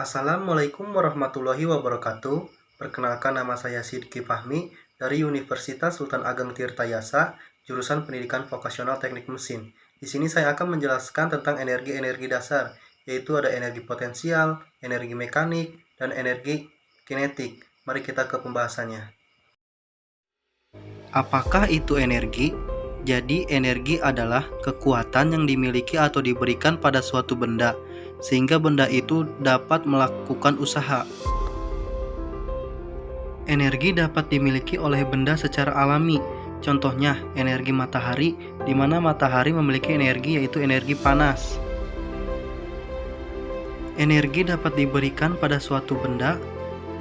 Assalamualaikum warahmatullahi wabarakatuh. Perkenalkan, nama saya Sidki Fahmi dari Universitas Sultan Ageng Tirtayasa, jurusan Pendidikan Vokasional Teknik Mesin. Di sini saya akan menjelaskan tentang energi-energi dasar, yaitu ada energi potensial, energi mekanik, dan energi kinetik. Mari kita ke pembahasannya. Apakah itu energi? Jadi, energi adalah kekuatan yang dimiliki atau diberikan pada suatu benda, sehingga benda itu dapat melakukan usaha. Energi dapat dimiliki oleh benda secara alami. Contohnya, energi matahari, di mana matahari memiliki energi yaitu energi panas. Energi dapat diberikan pada suatu benda,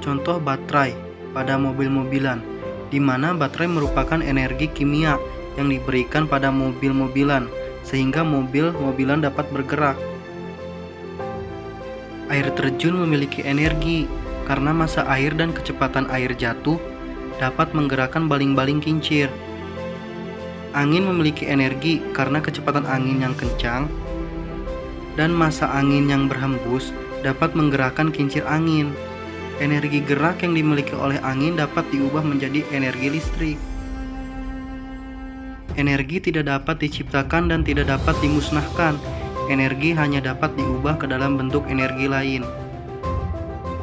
contoh baterai pada mobil-mobilan, di mana baterai merupakan energi kimia yang diberikan pada mobil-mobilan, sehingga mobil-mobilan dapat bergerak. Air terjun memiliki energi karena massa air dan kecepatan air jatuh dapat menggerakkan baling-baling kincir. Angin memiliki energi karena kecepatan angin yang kencang dan massa angin yang berhembus dapat menggerakkan kincir angin. Energi gerak yang dimiliki oleh angin dapat diubah menjadi energi listrik. Energi tidak dapat diciptakan dan tidak dapat dimusnahkan. Energi hanya dapat diubah ke dalam bentuk energi lain.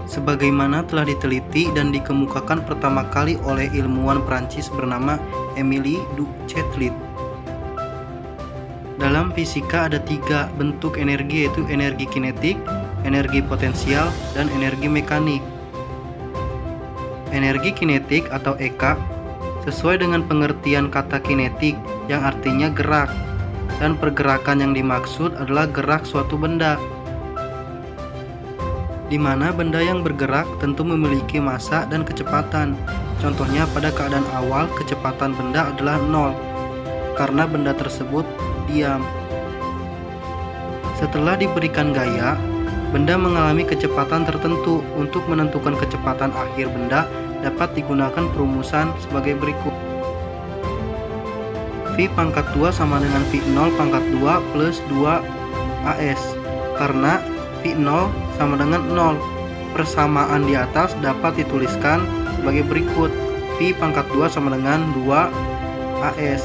Sebagaimana telah diteliti dan dikemukakan pertama kali oleh ilmuwan Prancis bernama Émile du Châtelet. Dalam fisika ada 3 bentuk energi, yaitu energi kinetik, energi potensial, dan energi mekanik. Energi kinetik atau EK sesuai dengan pengertian kata kinetik yang artinya gerak, dan pergerakan yang dimaksud adalah gerak suatu benda, di mana benda yang bergerak tentu memiliki massa dan kecepatan. Contohnya, pada keadaan awal kecepatan benda adalah 0 karena benda tersebut diam. Setelah diberikan gaya, benda mengalami kecepatan tertentu. Untuk menentukan kecepatan akhir benda dapat digunakan perumusan sebagai berikut. V pangkat 2 sama dengan V0 pangkat 2 plus 2 AS, karena V0 sama dengan 0. Persamaan di atas dapat dituliskan sebagai berikut. V pangkat 2 sama dengan 2 AS.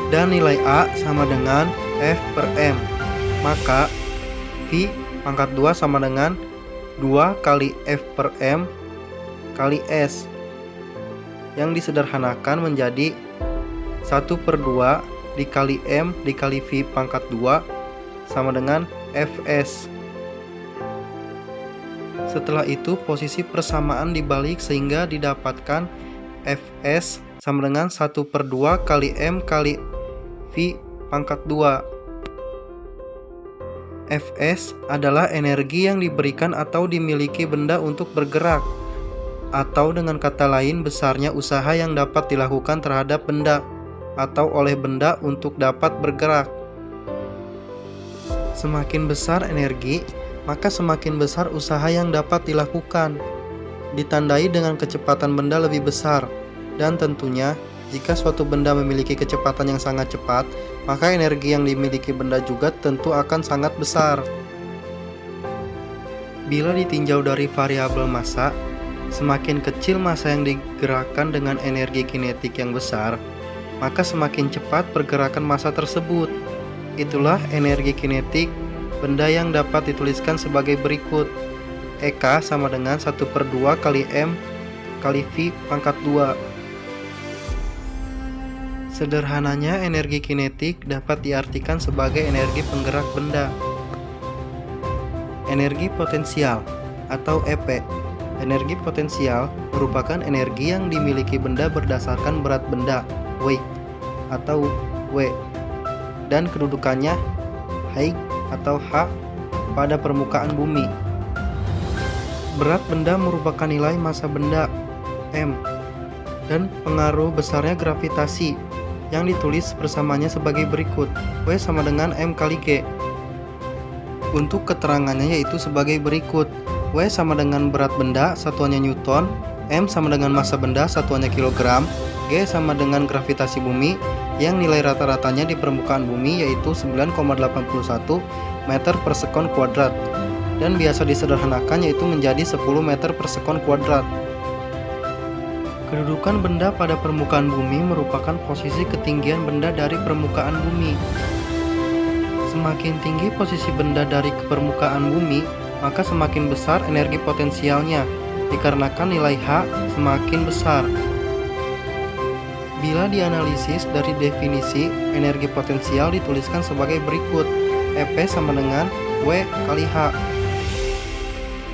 Dan nilai A sama dengan F per M. Maka V pangkat 2 sama dengan 2 kali F per M kali S, yang disederhanakan menjadi 1/2 dikali M dikali V pangkat 2 sama dengan Fs. Setelah itu posisi persamaan dibalik sehingga didapatkan Fs sama dengan 1/2 kali M kali V pangkat 2. Fs adalah energi yang diberikan atau dimiliki benda untuk bergerak, atau dengan kata lain besarnya usaha yang dapat dilakukan terhadap benda atau oleh benda untuk dapat bergerak. Semakin besar energi, maka semakin besar usaha yang dapat dilakukan, ditandai dengan kecepatan benda lebih besar. Dan tentunya jika suatu benda memiliki kecepatan yang sangat cepat, maka energi yang dimiliki benda juga tentu akan sangat besar. Bila ditinjau dari variabel massa, semakin kecil massa yang digerakkan dengan energi kinetik yang besar, maka semakin cepat pergerakan massa tersebut. Itulah energi kinetik benda yang dapat dituliskan sebagai berikut. EK sama dengan 1/2 kali M kali V pangkat 2. Sederhananya, energi kinetik dapat diartikan sebagai energi penggerak benda. Energi potensial atau EP. Energi potensial merupakan energi yang dimiliki benda berdasarkan berat benda, weight atau W, dan kedudukannya, height atau H, pada permukaan bumi. Berat benda merupakan nilai massa benda, M, dan pengaruh besarnya gravitasi, yang ditulis bersamanya sebagai berikut. W sama dengan M kali G. Untuk keterangannya yaitu sebagai berikut. W sama dengan berat benda, satuannya Newton. M sama dengan massa benda, satuannya kilogram. G sama dengan gravitasi bumi, yang nilai rata-ratanya di permukaan bumi yaitu 9,81 meter per sekon kuadrat, dan biasa disederhanakan yaitu menjadi 10 meter per sekon kuadrat. Kedudukan benda pada permukaan bumi merupakan posisi ketinggian benda dari permukaan bumi. Semakin tinggi posisi benda dari permukaan bumi, maka semakin besar energi potensialnya, dikarenakan nilai H semakin besar. Bila dianalisis dari definisi, energi potensial dituliskan sebagai berikut: EP sama dengan W kali H.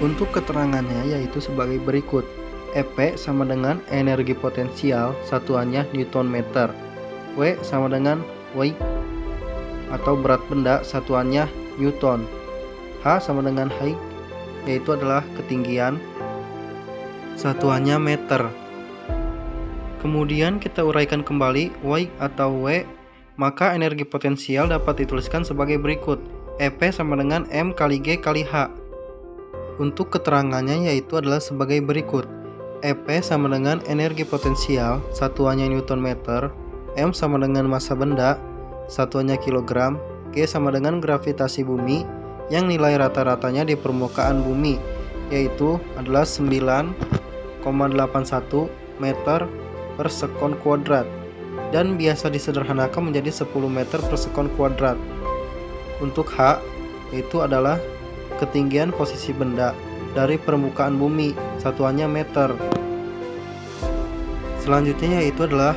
Untuk keterangannya yaitu sebagai berikut: EP sama dengan energi potensial, satuannya Newton meter. W sama dengan weight atau berat benda, satuannya Newton. H sama dengan height, yaitu adalah ketinggian, satuannya meter. Kemudian kita uraikan kembali weight atau W, maka energi potensial dapat dituliskan sebagai berikut: EP sama dengan M kali G kali H. Untuk keterangannya yaitu adalah sebagai berikut: EP sama dengan energi potensial, satuannya Newton meter, M sama dengan massa benda, satuannya kilogram, G sama dengan gravitasi bumi yang nilai rata-ratanya di permukaan bumi yaitu adalah 9,81 meter per sekon kuadrat, dan biasa disederhanakan menjadi 10 meter per sekon kuadrat. Untuk H itu adalah ketinggian posisi benda dari permukaan bumi, satuannya meter. Selanjutnya yaitu adalah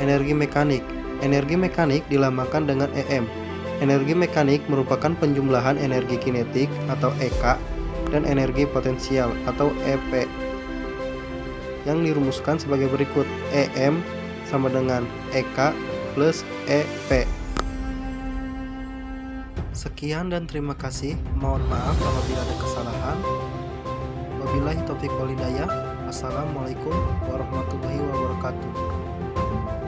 energi mekanik. Energi mekanik dilambangkan dengan EM. Energi mekanik merupakan penjumlahan energi kinetik atau EK dan energi potensial atau EP yang dirumuskan sebagai berikut: EM sama dengan EK plus EP. Sekian dan terima kasih. Mohon maaf apabila ada kesalahan. Wabillahi taufiq wal hidayah. Assalamualaikum warahmatullahi wabarakatuh.